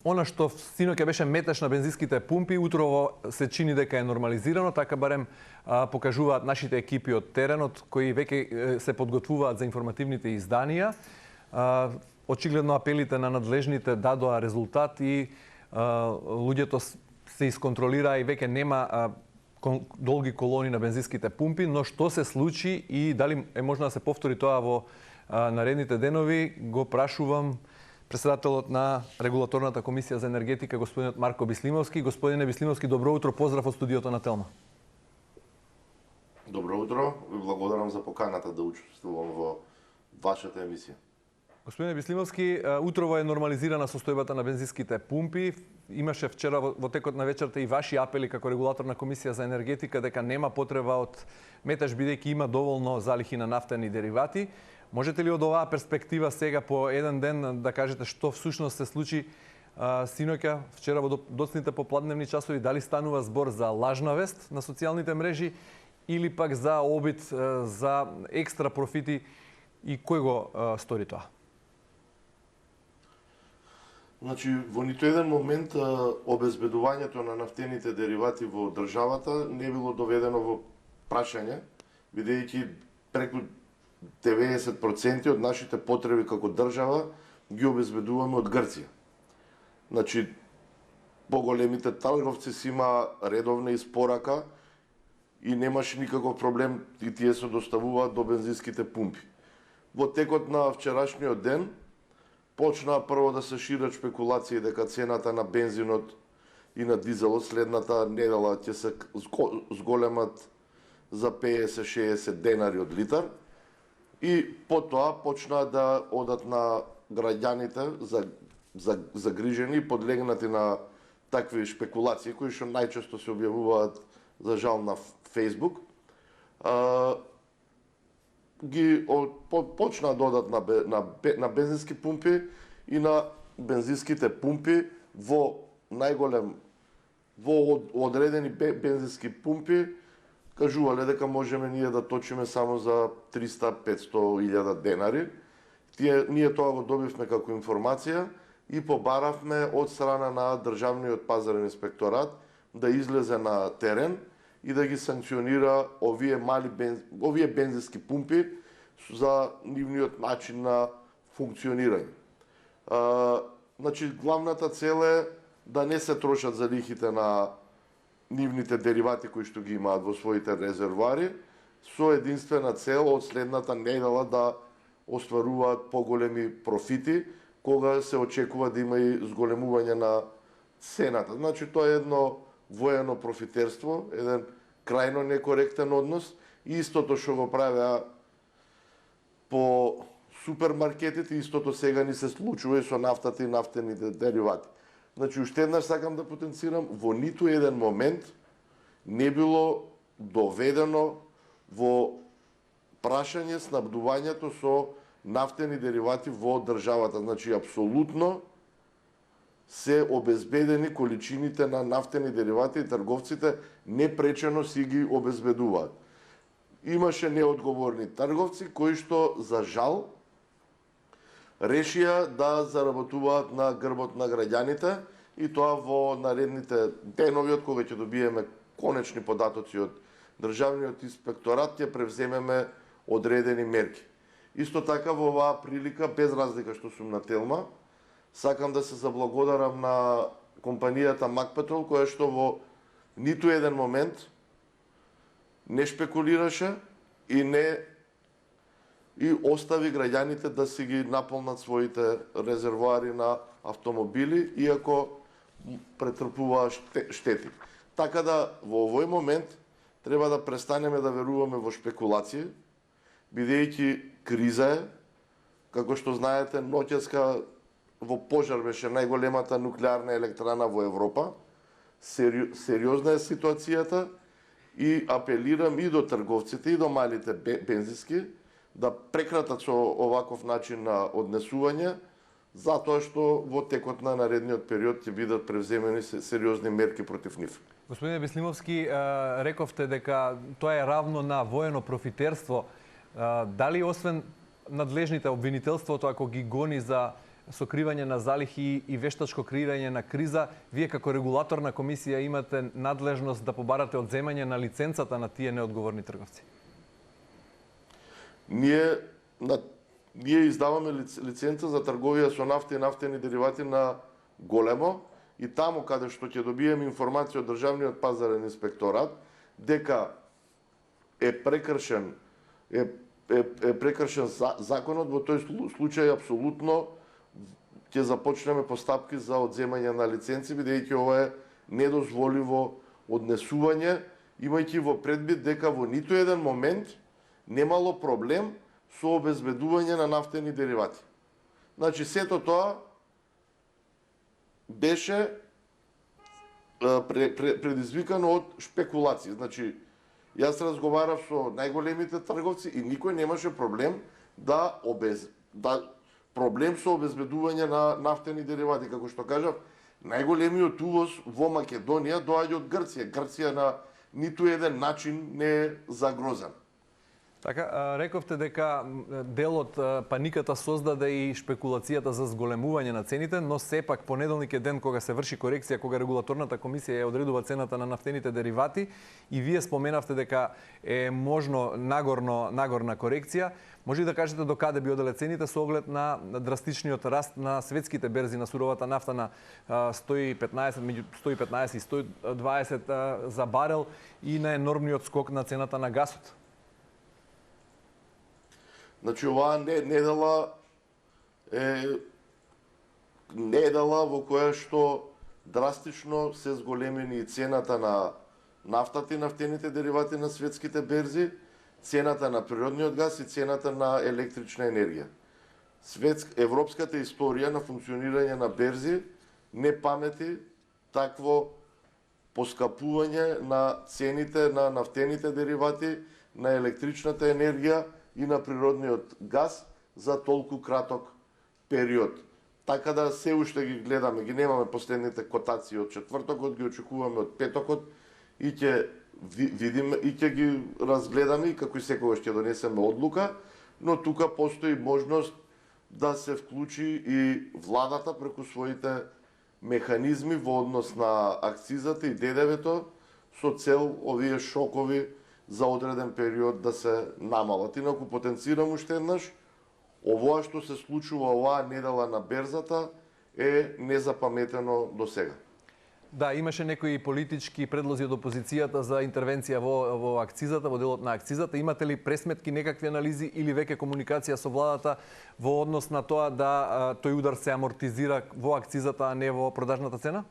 Она што синоќа беше метеж на бензинските пумпи, утрово се чини дека е нормализирано, така барем покажуваат нашите екипи од теренот кои веќе се подготвуваат за информативните изданија. Очигледно апелите на надлежните дадоа резултат и луѓето се исконтролираа и веќе нема долги колони на бензинските пумпи, но што се случи и дали е можно да се повтори тоа во наредните денови, го прашувам председателот на Регулаторната комисија за енергетика, господинот Марко Бислимовски. Господине Бислимовски, добро утро, поздрав од студиото на Телма. Добро утро, ви благодарам за поканата да учествувам во вашата емисија. Господине Бислимовски, утрово е нормализирана состојбата на бензинските пумпи. Имаше вчера во текот на вечерта и ваши апели како регулаторна комисија за енергетика дека нема потреба од метеж бидејќи има доволно залихи на нафтени деривати. Можете ли од оваа перспектива сега по еден ден да кажете што всушност се случи синоќа, вчера во доцните попладневни часови, дали станува збор за лажна вест на социјалните мрежи или пак за обид за екстра профити и кој го стори тоа? Значи, во ниту еден момент обезбедувањето на нафтените деривати во државата не било доведено во прашање, бидејќи преку 90% од нашите потреби како држава ги обезбедуваме од Грција. Значи, поголемите трговци си има редовна испорака и немаше никаков проблем и тие се доставуваат до бензинските пумпи. Во текот на вчерашниот ден почнаа прво да се шират шпекулации дека цената на бензинот и на дизелот следната недела ќе се зголемат за 50-60 денари од литар. И потоа почнаа да одат на граѓаните загрижени и подлегнати на такви шпекулации кои што најчесто се објавуваат за жал на Facebook. Почнаа да одат на бензински пумпи и на бензинските пумпи во одредени бензински пумпи кажувале дека можеме ние да точиме само за 300-500 илјада денари. Ние тоа го добивме како информација и побаравме од страна на Државниот пазарен инспекторат да излезе на терен и да ги санкционира овие бензински пумпи за нивниот начин на функционирање. Значи, главната цел е да не се трошат залихите на нивните деривати кои што ги имаат во своите резервоари, со единствена цел од следната недела да остваруваат поголеми профити, кога се очекува да има и зголемување на цената. Значи, тоа е едно воено профитерство, еден крајно некоректен однос, и истото што го правеа по супермаркетите, истото сега ни се случува и со нафтата и нафтените деривати. Значи, уште еднаш сакам да потенцирам, во ниту еден момент не било доведено во прашање снабдувањето со нафтени деривати во државата. Значи, апсолутно се обезбедени количините на нафтени деривати и трговците непречено си ги обезбедуваат. Имаше неодговорни трговци кои што, за жал, решија да заработуваат на грбот на граѓаните и тоа во наредните денови, од кога ќе добиеме конечни податоци од Државниот инспекторат, ќе превземеме одредени мерки. Исто така во оваа прилика, без разлика што сум на Телма, сакам да се заблагодарам на компанијата Макпетрол, која што во ниту еден момент не шпекулираше и остави граѓаните да си ги наполнат своите резервоари на автомобили, иако претрпуваа штети. Така да, во овој момент, треба да престанеме да веруваме во шпекулации, бидејќи криза е, како што знаете, ноќеска во пожар беше најголемата нуклеарна електрана во Европа. Сериозна е ситуацијата и апелирам и до трговците и до малите бензински да прекратат со оваков начин на однесување, затоа што во текот на наредниот период ќе бидат превземени сериозни мерки против нив. Господине Бислимовски, рековте дека тоа е равно на воено профитерство. Дали освен надлежните обвинителството, ако ги гони за сокривање на залихи и вештачко креирање на криза, вие како регулаторна комисија имате надлежност да побарате одземање на лиценцата на тие неодговорни трговци? Ние издаваме лиценца за трговија со нафта и нафтени деривати на големо и таму каде што ќе добиеме информација од Државниот пазарен инспекторат дека е прекршен законот, во тој случај апсолутно ќе започнеме постапки за одземање на лиценци, бидејќи ова е недозволиво однесување, имајќи во предвид дека во ниту еден момент немало проблем со обезбедување на нафтени деривати. Значи, сето тоа беше предизвикано од шпекулации. Значи, јас разговарав со најголемите трговци и никој немаше проблем проблем со обезбедување на нафтени деривати. Како што кажав, најголемиот увоз во Македонија доаѓа од Грција. Грција на ниту еден начин не е загрозен. Така, рековте дека дел од паниката создаде и шпекулацијата за зголемување на цените, но сепак понеделник е ден кога се врши корекција, кога регулаторната комисија ја одредува цената на нафтените деривати и вие споменавте дека е можно нагорна корекција. Може да кажете до каде би оделе цените со оглед на драстичниот раст на светските берзи на суровата нафта на 115, меѓу 115 и 120 за барел и на енормниот скок на цената на гасот? Значи, оваа недела е недела во која што драстично се зголемени цената на нафтата и нафтените деривати на светските берзи, цената на природниот газ и цената на електрична енергија. Европската историја на функционирање на берзи не памети такво поскапување на цените на нафтените деривати, на електричната енергија и на природниот газ за толку краток период. Така да се уште ги гледаме, ги немаме последните котации од четвртокот, ги очекуваме од петокот и ќе видиме и ќе ги разгледаме и како и секогаш ќе донесеме одлука, но тука постои можност да се вклучи и владата преку своите механизми во однос на акцизата и ДДВ-то со цел овие шокови за одреден период да се намалат. Инаку потенцирам уште еднаш, овоа што се случува оваа недела на берзата е незапаметено до сега. Да, имаше некои политички предлози од опозицијата за интервенција во акцизата, во делот на акцизата. Имате ли пресметки, некакви анализи или веќе комуникација со владата во однос на тоа да тој удар се амортизира во акцизата, а не во продажната цена?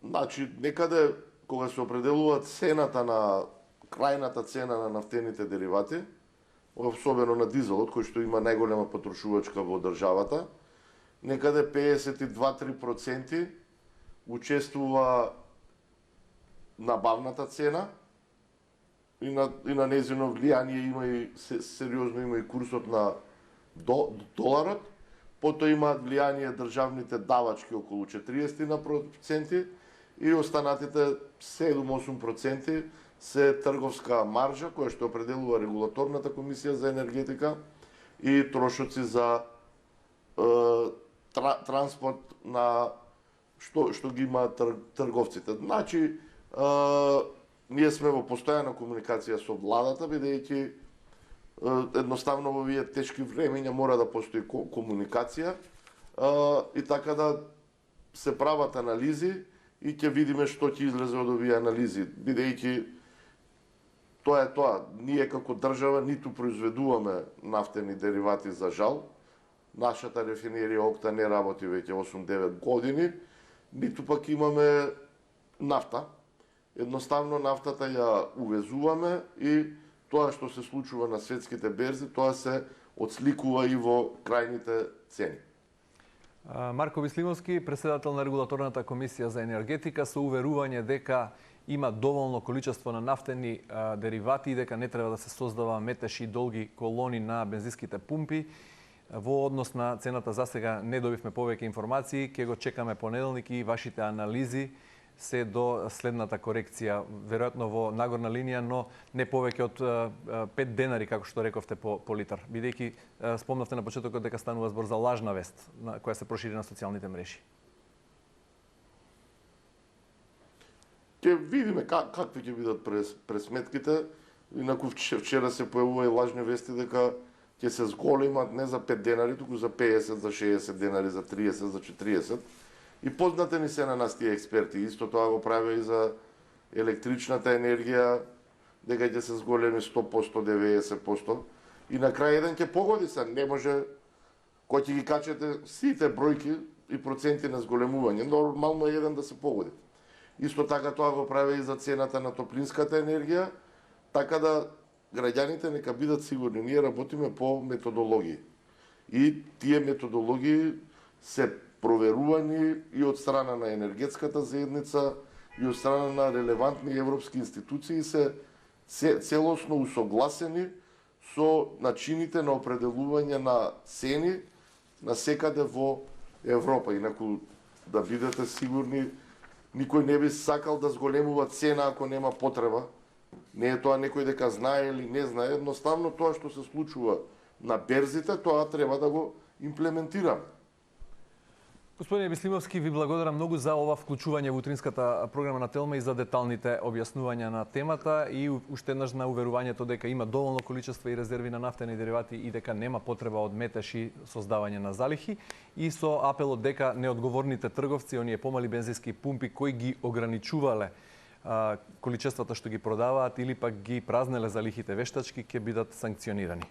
Значи, некаде кога се определува цената на крајната цена на нафтените деривати, особено на дизелот, кој што има најголема потрошувачка во државата, некаде 52-3% учествува набавната цена и на незино влијание има и сериозно има и курсот на доларот, потоа имаат влијание државните давачки околу 40% и останатите 7-8% се трговска маржа која што определува регулаторната комисија за енергетика и трошоци за транспорт на што ги имаат трговците. Значи, ние сме во постојана комуникација со владата, бидејќи едноставно во овие тешки времења мора да постои комуникација и така да се прават анализи и ќе видиме што ќе излезе од овие анализи, бидејќи тоа е тоа. Ние како држава ниту произведуваме нафтени деривати за жал. Нашата рефинерија Окта не работи веќе 8-9 години, ниту пак имаме нафта. Едноставно нафтата ја увезуваме и тоа што се случува на светските берзи, тоа се отсликува и во крајните цени. Марко Висливовски, председател на регулаторната комисија за енергетика, со уверување дека има доволно количество на нафтени деривати и дека не треба да се создава метеш и долги колони на бензинските пумпи. Во однос на цената за сега не добивме повеќе информации, ќе го чекаме понеделник и вашите анализи се до следната корекција, веројатно во нагорна линија, но не повеќе од 5 денари, како што рековте, по литар. Бидејќи спомнавте на почетокот дека станува збор за лажна вест, која се прошири на социјалните мрежи. Ќе видиме какви ќе бидат пресметките. Инаку вчера се појавува и лажни вести дека ќе се зголемат не за 5 денари, туку за 50, за 60 денари, за 30, за 40. И познате ни се на нас тие експерти. Исто тоа го правя и за електричната енергија, дека ќе се зголеми 100%, 90%. И на крај еден ќе погоди се. Не може, кој ќе ги качете сите бројки и проценти на зголемување. Нормално е еден да се погоди. Исто така тоа го прави и за цената на топлинската енергија, така да граѓаните нека бидат сигурни. Ние работиме по методологии. И тие методологии се проверувани и од страна на енергетската заедница, и од страна на релевантни европски институции, се целосно усогласени со начините на определување на цени на секаде во Европа. Инаку да бидете сигурни, никој не би сакал да зголемува цена ако нема потреба. Не е тоа некој дека знае или не знае, едноставно тоа што се случува на берзите, тоа треба да го имплементираме. Господине Бислимовски, ви благодарам многу за ова вклучување во утринската програма на Телма и за деталните објаснувања на темата и уште еднаш на уверувањето дека има доволно количество и резерви на нафтени деривати и дека нема потреба од метеж и создавање на залихи, и со апелот дека неодговорните трговци, оние помали бензински пумпи кои ги ограничувале количествата што ги продаваат или пак ги празнеле залихите вештачки, ќе бидат санкционирани.